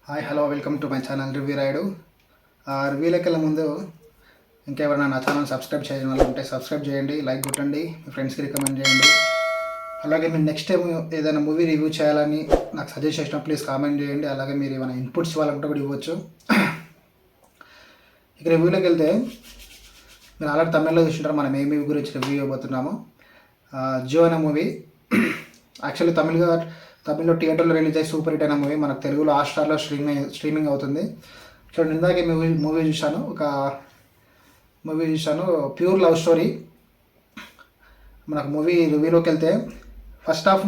Hi hello welcome to my channel review Rayudu. రివ్యూలోకి వెళ్ళే ముందు ఇంకెవరైనా నా ఛానల్ సబ్స్క్రైబ్ చేయడం వల్ల ఉంటే సబ్స్క్రైబ్ చేయండి, లైక్ కొట్టండి, మీ ఫ్రెండ్స్కి రికమెండ్ చేయండి. అలాగే మీరు నెక్స్ట్ టైం ఏదైనా మూవీ రివ్యూ చేయాలని నాకు సజెస్ట్ చేసిన ప్లీజ్ కామెంట్ చేయండి. అలాగే మీరు ఏమైనా ఇన్పుట్స్ ఇవ్వాలంటే కూడా ఇవ్వచ్చు. ఇక రివ్యూలోకి వెళ్తే మీరు ఆల్రెడీ తమిళ్లో చూసింటారు మనం ఏ మూవీ గురించి రివ్యూ ఇవ్వబోతున్నాము. జియో అనే మూవీ యాక్చువల్లీ తమిళ్లో థియేటర్లో రిలీజ్ అయ్యి సూపర్ హిట్ అయిన మూవీ మనకు తెలుగులో హాట్‌స్టార్లో స్ట్రీమింగ్ అవుతుంది. చూడండి, ఇందాకే మూవీ చూశాను. Pure love story. మనకు మూవీ రివ్యూలోకి వెళ్తే ఫస్ట్ హాఫ్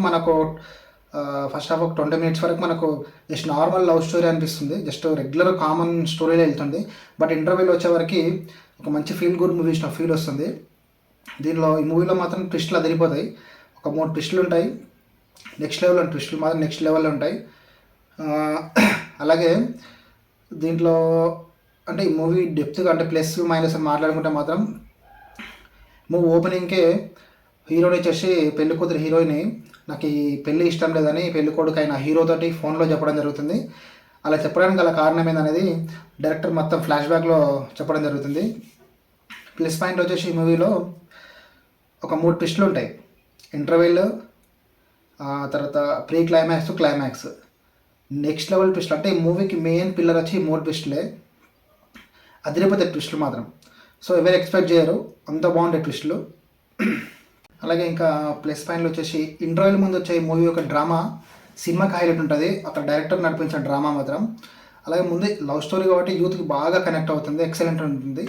ఒక 20 minutes వరకు మనకు జస్ట్ నార్మల్ లవ్ స్టోరీ అనిపిస్తుంది, జస్ట్ రెగ్యులర్ కామన్ స్టోరీలో వెళ్తుంది. బట్ ఇంటర్వ్యూలో వచ్చేవరకు ఒక మంచి ఫీల్ గుడ్ మూవీ ఇచ్చిన ఫీల్ వస్తుంది. ఈ మూవీలో మాత్రం ట్విస్టులు అదిరిపోతాయి. ఒక 3 ట్విస్టులు ఉంటాయి. నెక్స్ట్ లెవెల్లో ఉంటాయి. అలాగే దీంట్లో అంటే ఈ మూవీ డెప్త్గా అంటే ప్లస్ మైనస్ అని మాట్లాడుకుంటే మాత్రం మూవీ ఓపెనింగ్కే హీరోని వచ్చేసి పెళ్లి కూతురు హీరోయిన్ నాకు ఈ పెళ్ళి ఇష్టం లేదని పెళ్లి కొడుకు అయిన హీరోతోటి ఫోన్లో చెప్పడం జరుగుతుంది. అలా చెప్పడానికి గల కారణం ఏందనేది డైరెక్టర్ మొత్తం ఫ్లాష్ బ్యాక్లో చెప్పడం జరుగుతుంది. ప్లస్ పాయింట్ వచ్చేసి ఈ మూవీలో ఒక 3 ట్విస్టులు ఉంటాయి. ఇంటర్వెల్, తర్వాత pre climax, next level twist. అంటే ఈ మూవీకి మెయిన్ పిల్లర్ వచ్చి 3 ట్విస్టులే. అదిరిపోతే ట్విస్టులు మాత్రం సో ఎవరు ఎక్స్పెక్ట్ చేయరు, అంత బాగుండే ట్విస్టులు. అలాగే ఇంకా ప్లస్ పాయింట్లు వచ్చేసి ఇంటర్వెల్ ముందు వచ్చే మూవీ ఒక డ్రామా సినిమాకి హైలైట్ ఉంటుంది. అక్కడ డైరెక్టర్ నడిపించిన డ్రామా మాత్రం. అలాగే ముందు లవ్ స్టోరీ కాబట్టి యూత్కి బాగా కనెక్ట్ అవుతుంది, ఎక్సలెంట్ ఉంటుంది.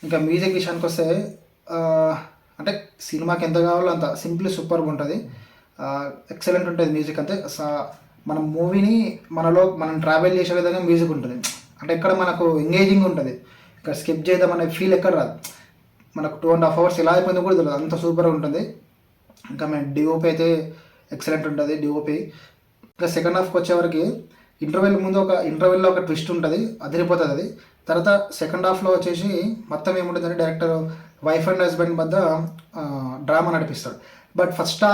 ఇంకా మ్యూజిక్ విషయానికి వస్తే అంటే సినిమాకి ఎంత కావాలో అంత సింప్లీ సూపర్గా ఉంటుంది, ఎక్సలెంట్ ఉంటుంది మ్యూజిక్. అంతే మన మూవీని మనం ట్రావెల్ చేసే విధంగా మ్యూజిక్ ఉంటుంది. అంటే ఇక్కడ మనకు ఎంగేజింగ్ ఉంటుంది, ఇక్కడ స్కిప్ చేద్దామనే ఫీల్ ఎక్కడ రాదు. మనకు 2.5 hours ఎలా అయిపోయిందో కూడా తెలియదు, అంత సూపర్గా ఉంటుంది. ఇంకా మేము డిఓపి అయితే ఎక్సలెంట్ ఉంటుంది డిఓపి. ఇంకా సెకండ్ హాఫ్కి వచ్చేవరకు ఇంటర్వెల్లో ఒక ట్విస్ట్ ఉంటుంది, అదిరిపోతుంది అది. తర్వాత సెకండ్ హాఫ్లో వచ్చేసి మొత్తం ఏముంటుందంటే డైరెక్టర్ వైఫ్ అండ్ హస్బెండ్ మధ్య డ్రామా నడిపిస్తాడు. బట్ ఫస్ట్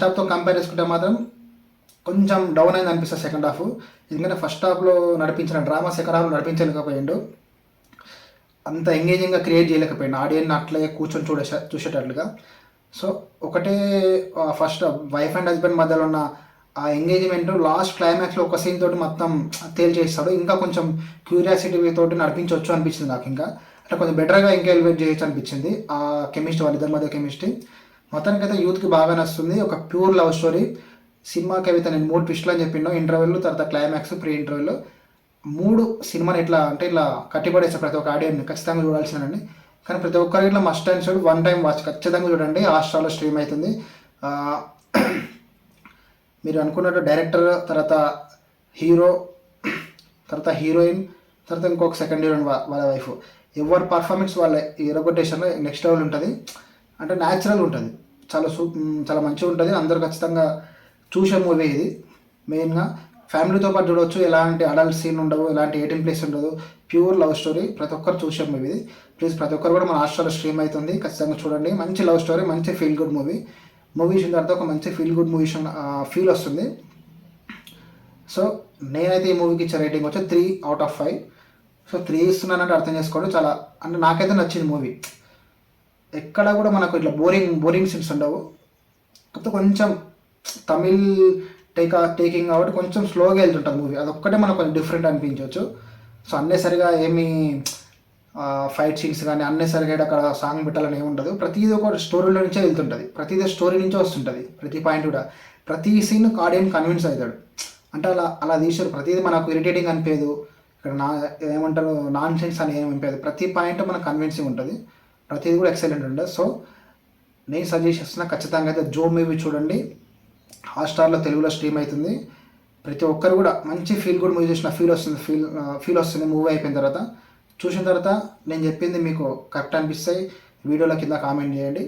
హాఫ్తో కంపేర్ చేసుకుంటే మాత్రం కొంచెం డౌన్ అయింది అనిపిస్తుంది సెకండ్ హాఫ్. ఎందుకంటే ఫస్ట్ హాఫ్లో నడిపించిన డ్రామా సెకండ్ హాఫ్లో నడిపించలేకపోయిండు, అంత ఎంగేజింగ్గా క్రియేట్ చేయలేకపోయిండు ఆడియన్ని అట్లే కూర్చొని చూసేటట్లుగా. సో ఒకటే ఫస్ట్ వైఫ్ అండ్ హస్బెండ్ మధ్యలో ఉన్న ఆ ఎంగేజ్మెంట్ లాస్ట్ క్లైమాక్స్లో ఒక సీన్ తోటి మొత్తం తేల్చేస్తాడు. ఇంకా కొంచెం క్యూరియాసిటీ తోటి నడిపించవచ్చు అనిపించింది నాకు. ఇంకా అట్లా కొంచెం బెటర్గా ఇంకా ఎలివేట్ చేయొచ్చు అనిపించింది ఆ కెమిస్ట్రీ, వాళ్ళిద్దరి మధ్య కెమిస్ట్రీ. మొత్తానికైతే యూత్కి బాగా నచ్చుతుంది. ఒక ప్యూర్ లవ్ స్టోరీ. సినిమాకి అయితే నేను 3 ట్విస్టులు అని చెప్పిన, ఇంటర్వెల్, తర్వాత క్లైమాక్స్, ప్రీ ఇంటర్వెల్, 3 సినిమాని ఇట్లా కట్టిపడేస్తారు ప్రతి ఒక్క ఆడియన్ని. ఖచ్చితంగా చూడాల్సిందండి. కానీ ప్రతి ఒక్కరికి ఇట్లా must and should 1 time watch ఖచ్చితంగా చూడండి. హాట్‌స్టార్లో స్ట్రీమ్ అవుతుంది. మీరు అనుకున్నట్టు డైరెక్టర్, తర్వాత హీరో, తర్వాత హీరోయిన్, తర్వాత ఇంకొక సెకండ్ హీరోయిన్ వాళ్ళ వైఫ్, ఎవరి పర్ఫార్మెన్స్ వాళ్ళ ఎరగొటేషన్లో నెక్స్ట్ లెవెల్ ఉంటుంది. అంటే న్యాచురల్ ఉంటుంది, చాలా మంచిగా ఉంటుంది. అందరూ ఖచ్చితంగా చూసే మూవీ ఇది. మెయిన్గా ఫ్యామిలీతో పాటు చూడవచ్చు, ఎలాంటి అడల్ట్ సీన్ ఉండవు, ఎలాంటి 18+ ఉండదు, ప్యూర్ లవ్ స్టోరీ. ప్రతి ఒక్కరు చూసే మూవీ ఇది. ప్లీజ్ ప్రతి ఒక్కరు కూడా మన హాట్‌స్టార్లో స్ట్రీమ్ అవుతుంది, ఖచ్చితంగా చూడండి. మంచి లవ్ స్టోరీ, మంచి ఫీల్ గుడ్ మూవీ చూసిన తర్వాత ఒక మంచి ఫీల్ గుడ్ మూవీ ఫీల్ వస్తుంది. సో నేనైతే ఈ మూవీకి ఇచ్చే రేటింగ్ వచ్చి 3 out of 5. సో 3 ఇస్తున్నానంటే అర్థం చేసుకోండి. చాలా అంటే నాకైతే నచ్చింది మూవీ. ఎక్కడ కూడా మనకు ఇట్లా బోరింగ్ సీన్స్ ఉండవు. కాకపోతే కొంచెం తమిళ్ టేకింగ్ కాబట్టి కొంచెం స్లోగా వెళ్తుంటుంది మూవీ, అదొక్కటే మనకు కొంచెం డిఫరెంట్ అనిపించవచ్చు. సో అన్నెసరిగా ఏమీ ఫైట్ సీన్స్ కానీ అన్నెసరిగా అక్కడ సాంగ్ పెట్టాలని ఏమి ఉండదు. ప్రతిదీ ఒక స్టోరీలో నుంచే వెళ్తుంటుంది, ప్రతిదీ స్టోరీ నుంచే వస్తుంటుంది. ప్రతి పాయింట్ కూడా, ప్రతి సీన్ ఆడియన్ కన్విన్స్ అవుతాడు. అంటే అలా తీసారు. ప్రతిదీ మనకు ఇరిటేటింగ్ అనిపించదు, ఇక్కడ ఏమంటారు నాన్ సెన్స్ అని ఏమి అనిపించదు. ప్రతి పాయింట్ మనకు కన్విన్సింగ్ ఉంటుంది, ప్రతిదీ కూడా ఎక్సలెంట్ ఉంటుంది. సో నేను సజెస్ట్ చేస్తున్నా, ఖచ్చితంగా అయితే జో మూవీ చూడండి. హాట్‌స్టార్లో తెలుగులో స్ట్రీమ్ అవుతుంది. ప్రతి ఒక్కరు కూడా మంచి ఫీల్ గుడ్ మూవీ చూసిన ఫీల్ వస్తుంది మూవీ అయిపోయిన తర్వాత. చూసిన తర్వాత నేను చెప్పింది మీకు కరెక్ట్ అనిపిస్తే వీడియోల కింద కామెంట్ చేయండి.